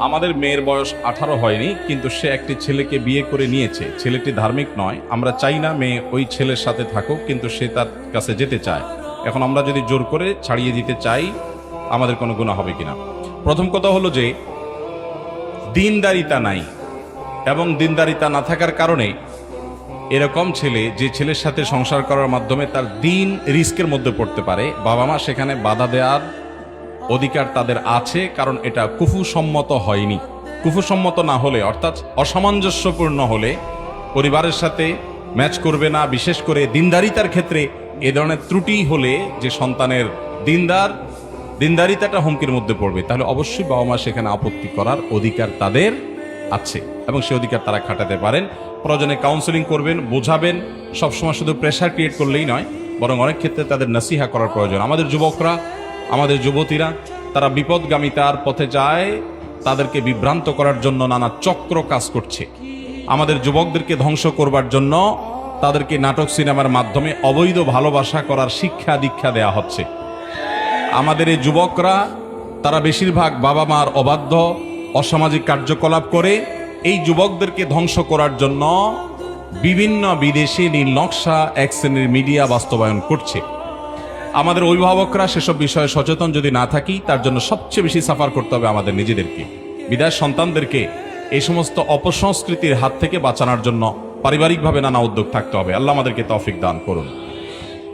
আমাদের মেয়ের বয়স 18 হয়নি, কিন্তু সে একটি ছেলেকে বিয়ে করে নিয়েছে। ছেলেটি ধার্মিক নয়, আমরা চাই না মেয়ে ওই ছেলের সাথে থাকুক, কিন্তু সে তার কাছে যেতে চায়। এখন আমরা যদি জোর করে ছাড়িয়ে দিতে চাই, আমাদের কোনো গুনাহ হবে কিনা? প্রথম কথা হলো যে দিনদারিতা নাই, এবং দিনদারিতা না থাকার কারণে এরকম ছেলে, যে ছেলের সাথে সংসার করার মাধ্যমে তার দিন রিস্কের মধ্যে পড়তে পারে, বাবা মা সেখানে বাধা দেওয়ার অধিকার তাদের আছে, কারণ এটা কুফুসম্মত হয়নি। কুফুসম্মত না হলে, অর্থাৎ অসামঞ্জস্যপূর্ণ হলে, পরিবারের সাথে ম্যাচ করবে না। বিশেষ করে দিনদারিতার ক্ষেত্রে এ ধরনের ত্রুটি হলে যে সন্তানের দিনদারিতাটা হুমকির মধ্যে পড়বে, তাহলে অবশ্যই বাবা মা সেখানে আপত্তি করার অধিকার তাদের আছে, এবং সে অধিকার তারা খাটাতে পারেন। প্রয়োজনে কাউন্সেলিং করবেন, বোঝাবেন। সবসময় শুধু প্রেশার ক্রিয়েট করলেই নয়, বরং অনেক ক্ষেত্রে তাদের নসিহা করার প্রয়োজন। আমাদের যুবকরা, আমাদের যুবতীরা, তারা বিপদগামিতার পথে যায়, তাদেরকে বিভ্রান্ত করার জন্য নানা চক্র কাজ করছে। আমাদের যুবকদেরকে ধ্বংস করবার জন্য তাদেরকে নাটক সিনেমার মাধ্যমে অবৈধ ভালোবাসা করার শিক্ষা দীক্ষা দেয়া হচ্ছে। আমাদের এই যুবকরা, তারা বেশিরভাগ বাবা মার অবাধ্য অসামাজিক কার্যকলাপ করে। এই যুবকদেরকে ধ্বংস করার জন্য বিভিন্ন বিদেশি নীল নকশা এক শ্রেণীর মিডিয়া বাস্তবায়ন করছে। আমাদের অভিভাবকরা সেসব বিষয়ে সচেতন যদি না থাকি, তার জন্য সবচেয়ে বেশি সাফার করতে হবে আমাদের নিজেদেরকে। বিদায় সন্তানদেরকে এই সমস্ত অপসংস্কৃতির হাত থেকে বাঁচানোর জন্য পারিবারিকভাবে নানা উদ্যোগ থাকতে হবে। আল্লাহ আমাদেরকে তৌফিক দান করুন।